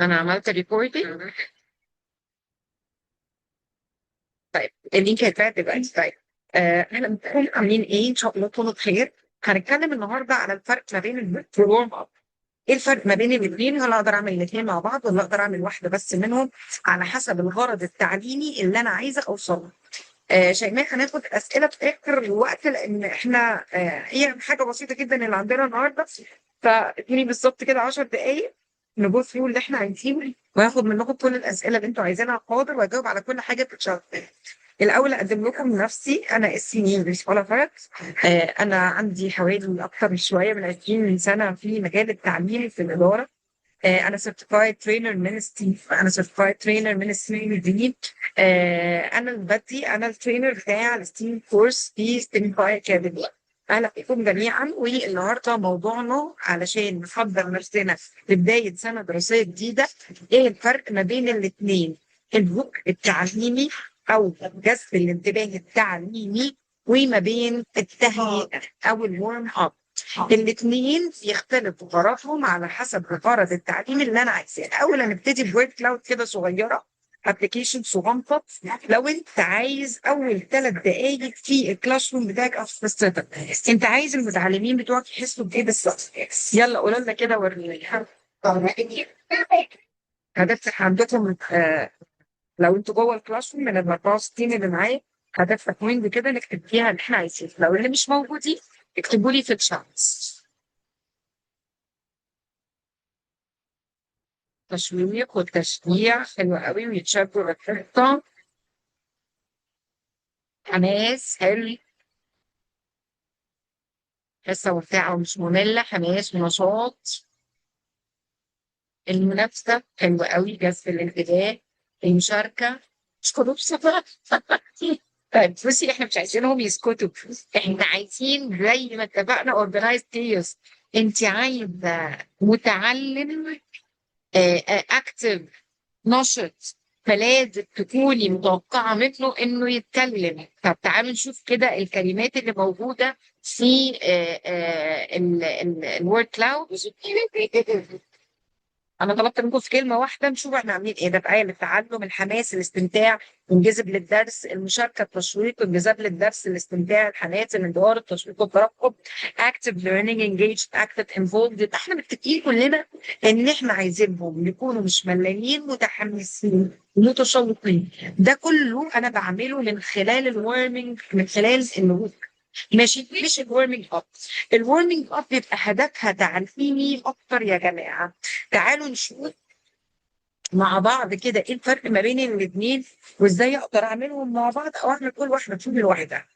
انا عملت ريكوردنج. طيب اللينك هيتبعت دلوقتي. طيب اهلا بكم، عاملين ايه؟ ان شاء الله تكونوا بخير. هنتكلم النهارده على الفرق ما بين البوك والورم اب. ايه الفرق ما بين الاثنين؟ هل اقدر اعمل الاثنين مع بعض ولا اقدر اعمل واحده بس منهم على حسب الغرض التعليمي اللي انا عايزه اوصله؟ شيماء، هناخد اسئله في اخر الوقت لان احنا هي حاجه بسيطه جدا اللي عندنا النهارده. فاديني بالظبط كده 10 دقائق نبص ثرو اللي احنا عايزينه، وهاخد منكم كل الاسئله اللي انتوا عايزينها حاضر، واجاوب على كل حاجه بتتشرح. الاول اقدم لكم نفسي، انا اسمي انجلش ولا فرق. انا عندي حوالي اكثر من شويه من 20 سنه في مجال التعليم في الاداره. انا سيرتيفايد ترينر من ستيف، انا سيرتيفايد ترينر من ستيم دي. انا البدي، انا الترينر بتاع الستيم كورس في ستيمفاي اكاديمي. اهلا بكم جميعا. والنهارده موضوعنا علشان نحضر نفسنا لبدايه سنه دراسيه جديده. ايه الفرق ما بين الاثنين؟ البوك التعليمي او جذب الانتباه التعليمي، وما بين التهيئه او الورم اب. الاثنين يختلف غرضهم على حسب غرض التعليم اللي انا عايزاه. الاول هنبتدي بورد كلاود كده صغيره، ابلكيشن صغنطه. لو انت عايز اول 3 دقائق في الكلاس روم بتاعك او في فصلتك، انت عايز المتعلمين بتوعك يحسوا بايه بالظبط؟ يلا قولوا لنا كده وريني. هتفتح عندكم لو انتوا جوه الكلاس روم من ال 64 اللي معايا، هتفتح ويندو كده نكتب فيها اللي احنا عايزينه. لو اللي مش موجودين اكتبوا لي في الشات. تشويق والتشجيع حلو قوي، ويتشجعوا بالخطة. حماس حلو، حصة ممتعة ومش مملة، حماس ونشاط. المنافسة حلوة قوي، جذب الانتباه. المشاركة، اسكتوا بصراحة. طيب بصي، احنا مش عايزينهم يسكتوا، احنا عايزين زي ما اتفقنا organized chaos. انت عايزة متعلم اكتف، نشط، فلازم تكوني متوقعة منه إنه يتكلم. طب تعالوا نشوف كده الكلمات اللي موجودة في الوورد كلاود. أنا طلبت منكم في كلمة واحدة، نشوف إحنا عاملين إيه. ده بقى التعلم، الحماس، الاستمتاع، الانجذاب للدرس، المشاركة، التشويق، الانجذاب للدرس، الاستمتاع، الحماس، الانبهار، التشويق، الترقب. active learning engaged active involved. احنا متفقين كلنا ان احنا عايزينهم يكونوا مش ملانين، متحمسين، متشوقين. ده كله انا بعمله من خلال الورمنج، من خلال النهوض. ماشي، مش الورمنج اب. الورمنج اب بيبقى هدفها تعليمي اكتر يا جماعه. تعالوا نشوف مع بعض كده ايه الفرق ما بين الاثنين، وازاي اقدر اعملهم مع بعض او اعمل كل واحده فيهم لوحدها.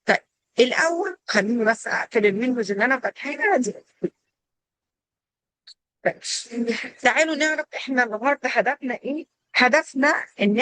طيب الاول خليني بس اقفل الويندوز اللي انا فاتحاها دي. طيب، تعالوا نعرف احنا النهارده هدفنا ايه. هدفنا ان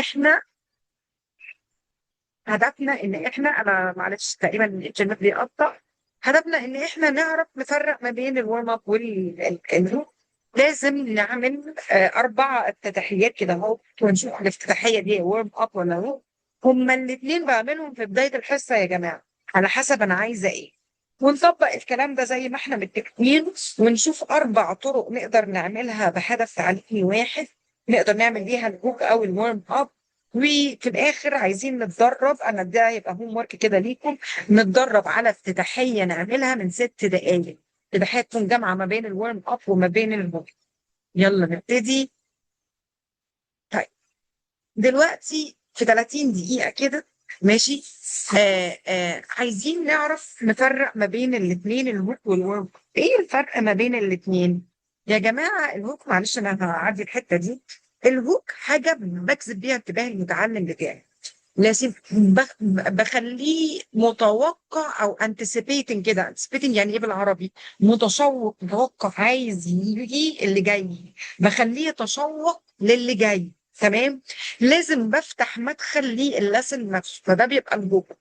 احنا انا معلش تقريبا الانترنت بيقطع. هدفنا ان احنا نعرف نفرق ما بين الورم اب والهوك. لازم نعمل 4 افتتاحيات كده اهو، ونشوف الافتتاحيه دي ورم اب ولا هوك. هما الاثنين بعملهم في بدايه الحصه يا جماعه، على حسب انا عايزه ايه. ونطبق الكلام ده زي ما احنا متفقين، ونشوف 4 طرق نقدر نعملها بهدف تعليمي واحد، نقدر نعمل بيها الهوك او الورم اب. وفي الاخر عايزين نتدرب، انا ده هيبقى هوم ورك كده ليكم، نتدرب على افتتاحيه نعملها من 6 دقائق. افتتاحيه تكون جامعه ما بين الورم اب وما بين الهوك. يلا نبتدي. طيب دلوقتي في 30 دقيقه كده، ماشي. عايزين نعرف نفرق ما بين الاثنين، الهوك والورم. ايه الفرق ما بين الاثنين يا جماعه؟ الهوك، معلش انا هعدي الحته دي. الهوك حاجه بجذب بيها انتباه المتعلم بتاعي، لازم بخليه متوقع او anticipating كده. anticipating يعني ايه بالعربي؟ متشوق، متوقع، عايز يجي اللي جاي، بخليه يتشوق للي جاي. تمام. لازم بفتح مدخل لللسن نفسه، فده بيبقى الجوب.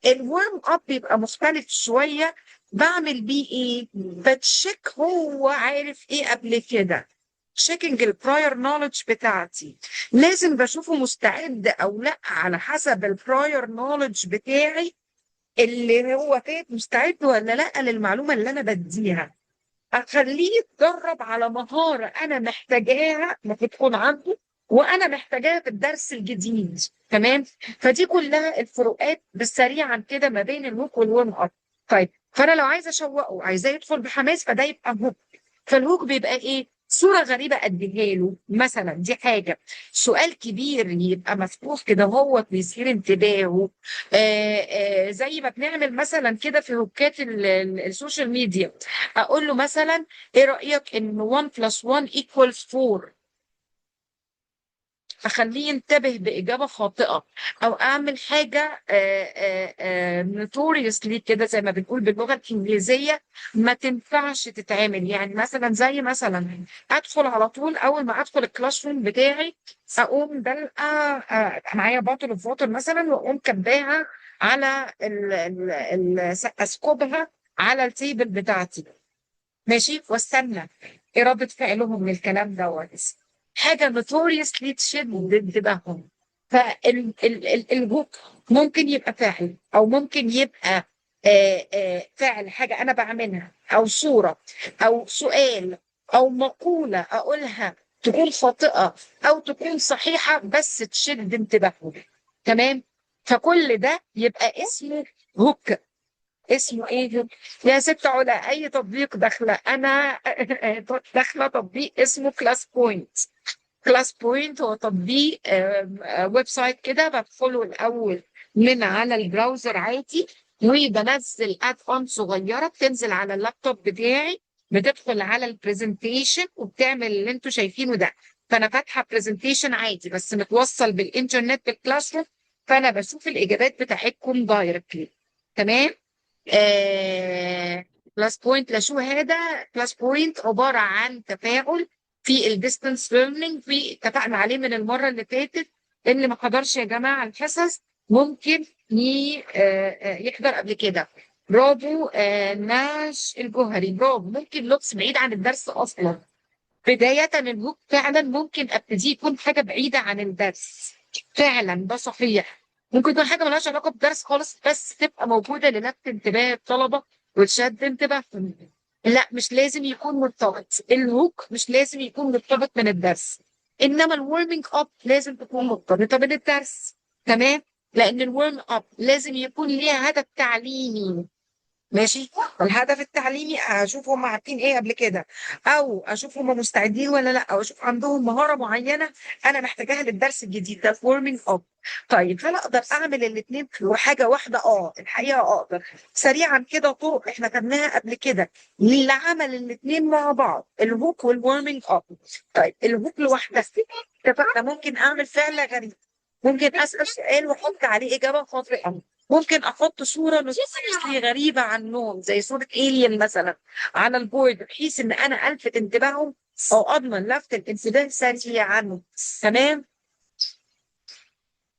الورم اب بيبقى مختلف شويه. بعمل بيه ايه؟ بتشيك هو عارف ايه قبل كده، تشيكنج البراير نولج بتاعتي. لازم بشوفه مستعد او لا على حسب البراير نولج بتاعي، اللي هو فات مستعد ولا لا للمعلومه اللي انا بديها. اخليه يتدرب على مهاره انا محتاجاها المفروض تكون عنده، وانا محتاجاها في الدرس الجديد. تمام. فدي كلها الفروقات بالسريع كده ما بين الهوك والورم اب. طيب فانا لو عايزه اشوقه عايزاه يدخل بحماس فده يبقى هوك. فالهوك بيبقى ايه؟ صوره غريبه اديها له مثلا، دي حاجه. سؤال كبير يبقى مفتوح كده هو بيثير انتباهه. زي ما بنعمل مثلا كده في هوكات السوشيال ميديا. اقول له مثلا ايه رايك ان 1 + 1 = 4؟ اخليه ينتبه باجابه خاطئه، او اعمل حاجه نوتوريوسلي كده زي ما بنقول باللغه الانجليزيه ما تنفعش تتعمل. يعني مثلا زي مثلا ادخل على طول اول ما ادخل الكلاس روم بتاعي اقوم دلقه معايا بوتل اوف ووتر مثلا، واقوم كباها على اسكبها على التيبل بتاعتي. ماشي، واستنى ايه ردة فعلهم من الكلام دوت. حاجه نوتوريوسلي تشد انتباههم. فالهوك ممكن يبقى فعل، او ممكن يبقى فعل حاجه انا بعملها، او صوره، او سؤال، او مقوله اقولها تكون خاطئه او تكون صحيحه بس تشد انتباههم. تمام. فكل ده يبقى اسمه هوك. اسمه ايه؟ يا ست علا، اي تطبيق داخله انا داخله تطبيق اسمه كلاس بوينت. كلاس بوينت هو تطبيق ويب سايت كده بدخله الاول من على البراوزر عادي، وبنزل اد اون صغيره بتنزل على اللابتوب بتاعي، بتدخل على البرزنتيشن وبتعمل اللي انتوا شايفينه ده. فانا فاتحه برزنتيشن عادي بس متوصل بالانترنت بالكلاس روم، فانا بشوف الاجابات بتاعتكم دايركتلي. تمام. بلس بوينت لشو هذا؟ بلس بوينت عبارة عن تفاعل في الديستانس ليرنينج، في اتفقنا عليه من المرة اللي فاتت. اللي ما حضرش يا جماعة الحصص ممكن يحضر قبل كده. برافو ناش الجوهري، برافو. ممكن لوكس بعيد عن الدرس أصلا. بداية الهوك فعلا ممكن ابتدي يكون حاجة بعيدة عن الدرس. فعلا ده صحيح. ممكن تكون حاجة ملهاش علاقة بالدرس خالص بس تبقى موجودة للفت انتباه الطلبة وتشد انتباههم. لا مش لازم يكون مرتبط الهوك، مش لازم يكون مرتبط من الدرس. انما الورمينج اب لازم تكون مرتبطة من الدرس. تمام. لان الورم اب لازم يكون ليها هدف تعليمي. ماشي. الهدف التعليمي اشوف هم عارفين ايه قبل كده، او اشوف هم مستعدين ولا لا، او اشوف عندهم مهاره معينه انا محتاجاها للدرس الجديد ده فورمينج اب. طيب هل اقدر اعمل الاثنين في حاجه واحده؟ الحقيقه اقدر. سريعا كده طرق احنا خدناها قبل كده لعمل الاثنين مع بعض، الهوك والورمينج اب. طيب الهوك لوحدها اتفقنا ممكن اعمل فعل غريب، ممكن اسال سؤال واحط عليه اجابه خاطئه، ممكن احط صوره نسخه غريبه عنهم زي صوره الين مثلا على البورد بحيث ان انا الفت انتباههم، او اضمن لفت الانتباه سريعا. تمام.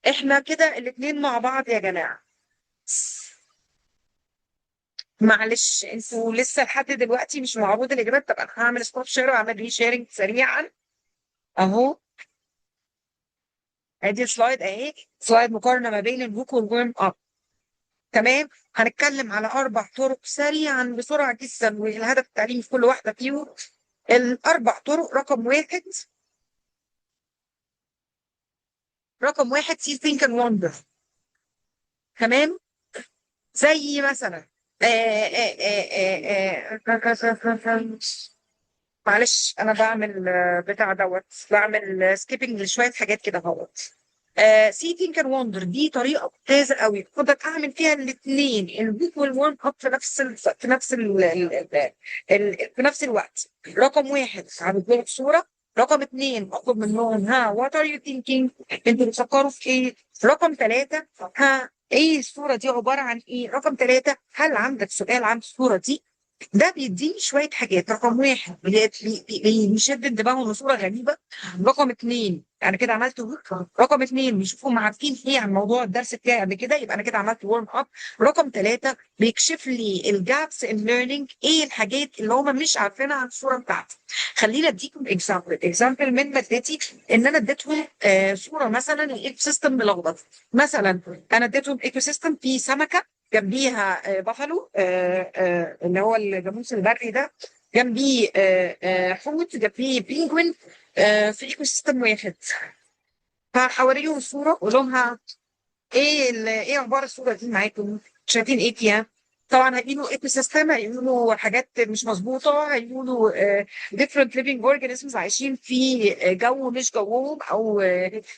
احنا كده الاثنين مع بعض يا جماعه. معلش انتوا لسه لحد دلوقتي مش معروض الاجابات. طب انا هعمل ستوب شير واعمل ري شيرنج سريعا اهو. ادي سلايد اهي، سلايد مقارنه ما بين الهوك والورم اب. تمام. هنتكلم على 4 طرق سريعا بسرعة جدا، والهدف التعليمي في كل واحدة فيهم. ال4 طرق. رقم واحد see think and wonder. تمام. زي مثلا معلش انا بعمل بتاع دوت، بعمل سكيبنج لشويه حاجات كده اهوت. سي ثينك اند وندر دي طريقه ممتازه قوي اقدر اعمل فيها الاثنين، البيك والورم اب في نفس في نفس الوقت. رقم 1 عامل لهم صوره، رقم 2 اطلب منهم ها وات ار يو ثينكينج، انتوا بتفكروا في ايه. رقم 3 ها ايه الصوره دي عباره عن ايه. رقم 3 هل عندك سؤال عن الصوره دي. ده بيديني شويه حاجات. رقم 1 بيشد انتباههم لصوره غريبه. رقم 2 انا كده عملت ورك. رقم 2 بيشوفوا هم عارفين ايه عن موضوع الدرس بتاعي قبل كده، يبقى انا كده عملت ورم اب. رقم 3 بيكشف لي الجابس ان ليرنينج، ايه الحاجات اللي هم مش عارفينها عن الصوره بتاعتي. خلينا اديكم اكزامبل من مادتي. ان انا اديتهم صوره مثلا الايكو سيستم ملخبط. مثلا انا اديتهم ايكو سيستم في سمكه جنبيها بافالو اللي هو الجاموس البري ده، جنبيه حوت، جنبيه بينجوين، في ايكو سيستم واحد. فهوريهم صوره اقول لهم ايه اخبار الصوره دي معاكم؟ شايفين ايه فيها؟ طبعا هيقولوا ايكو سيستم، هيقولوا حاجات مش مظبوطه، هيقولوا different living organisms عايشين في جو مش جوهم، او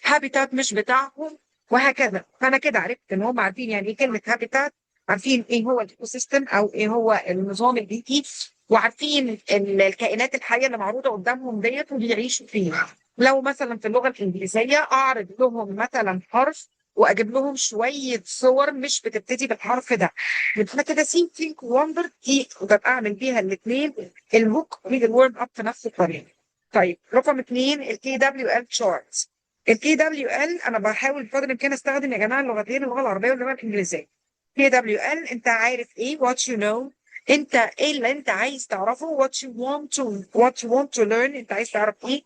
هابيتات مش بتاعهم، وهكذا. فانا كده عرفت ان هم عارفين يعني ايه كلمه هابيتات، عارفين ايه هو الايكو سيستم او ايه هو النظام البيئي، وعارفين الكائنات الحيه اللي معروضه قدامهم ديت وبيعيشوا فيها. لو مثلا في اللغه الانجليزيه اعرض لهم مثلا حرف واجيب لهم شويه صور مش بتبتدي بالحرف ده، يبقى كده سين ثينك وندر دي وببقى اعمل بيها الاثنين، الهوك والورم اب في نفس الطريقه. طيب رقم اثنين الكي دبليو ال تشارت. الكي دبليو ال انا بحاول بقدر الامكان استخدم يا جماعه اللغتين، اللغه العربيه واللغه الانجليزيه. كي دبليو ال انت عارف ايه، وات يو نو، انت ايه اللي انت عايز تعرفه، وات يو want to learn، انت عايز تعرف ايه.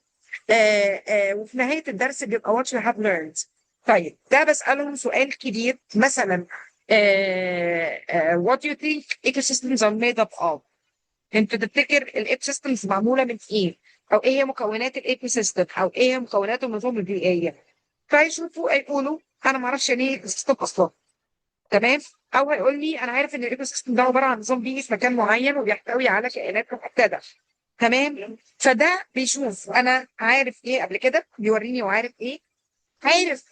وفي نهايه الدرس بيبقى وات يو هاف learned. طيب ده بسألهم سؤال كبير مثلا what do you think ecosystems are made up of؟ انت تفتكر الايكو سيستمز معموله من ايه؟ او ايه هي مكونات الايكو سيستم، او ايه هي مكونات النظام البيئيه؟ فيشوفوا يقولوا انا ما اعرفش يعني ايه ايكو سيستم اصلا. تمام. او هيقول لي انا عارف ان الايكو سيستم ده عباره عن نظام بيئي في مكان معين وبيحتوي على كائنات محدده. تمام. فده بيشوف انا عارف ايه قبل كده، بيوريني وعارف ايه،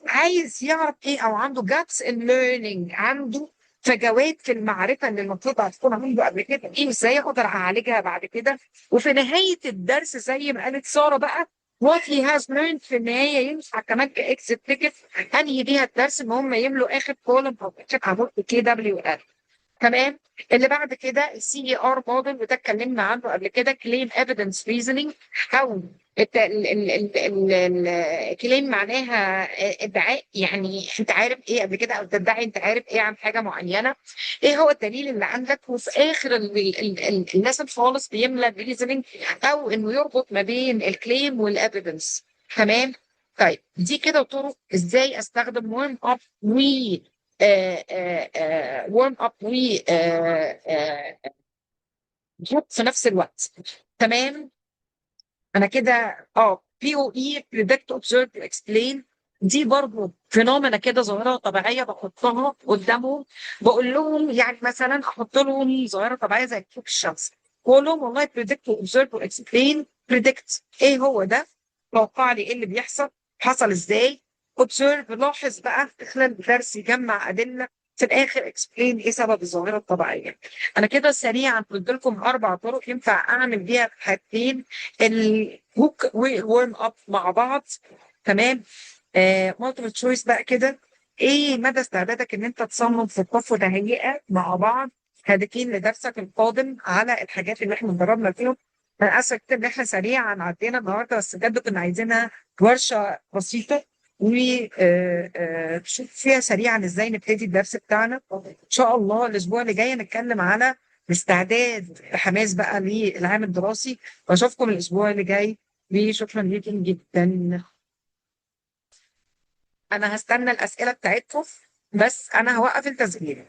عايز يعرف ايه، او عنده جابس ان ليرنينج، عنده فجوات في المعرفه اللي المفروض هتكون عنده قبل كده ايه، وازاي اقدر اعالجها بعد كده. وفي نهايه الدرس زي ما قالت ساره بقى what he has learned، في النهايه ينفع كمان كاكست تيكت انهي بيها الدرس ان هم يملوا اخر كولم او اخر عمود في كي دبليو ال. تمام. اللي بعد كده السي اي ار موديل، وده اتكلمنا عنه قبل كده، كليم ايفيدنس ريزونينج، او كليم معناها ادعاء، يعني انت عارف ايه قبل كده، او تدعي انت عارف ايه عن حاجه معينه، ايه هو الدليل اللي عندك. وفي اخر الناس خالص بيملى ريزونينج، او انه يربط ما بين الكليم والايفيدنس. تمام. طيب دي كده طرق ازاي استخدم ورم اب ورم اب و جوب في نفس الوقت. تمام. انا كده بي او اي بريدكت اوبزرف اكسبلين، دي برضه فينومينا كده، ظاهره طبيعيه بحطها قدامهم. بقول لهم يعني مثلا احط لهم ظاهره طبيعيه زي كوكب الشمس، بقول لهم والله بريدكت اوبزرف اكسبلين. بريدكت ايه هو ده؟ توقع لي ايه اللي بيحصل، حصل ازاي. اوبزرف لاحظ بقى في خلال الدرس، يجمع ادله، في الاخر اكسبلين ايه سبب الظاهره الطبيعيه. انا كده سريعا قلت لكم 4 طرق ينفع اعمل بيها حاجتين، الهوك والورم اب مع بعض. تمام. مالتيبل تشويس بقى كده، ايه مدى استعدادك ان انت تصمم خطه تهيئه مع بعض هدفين لدرسك القادم على الحاجات اللي احنا ضربنا فيهم. انا اسفه كتير ان احنا سريعا عدينا النهارده، بس بجد كنا عايزينها ورشه بسيطه وتشوف فيها سريعا ازاي نبتدي الدرس بتاعنا. ان شاء الله الاسبوع اللي جاي نتكلم على الاستعداد بحماس بقى للعام الدراسي، واشوفكم الاسبوع اللي جاي. وشكرا لكم جدا. انا هستنى الاسئله بتاعتكم، بس انا هوقف التسجيل.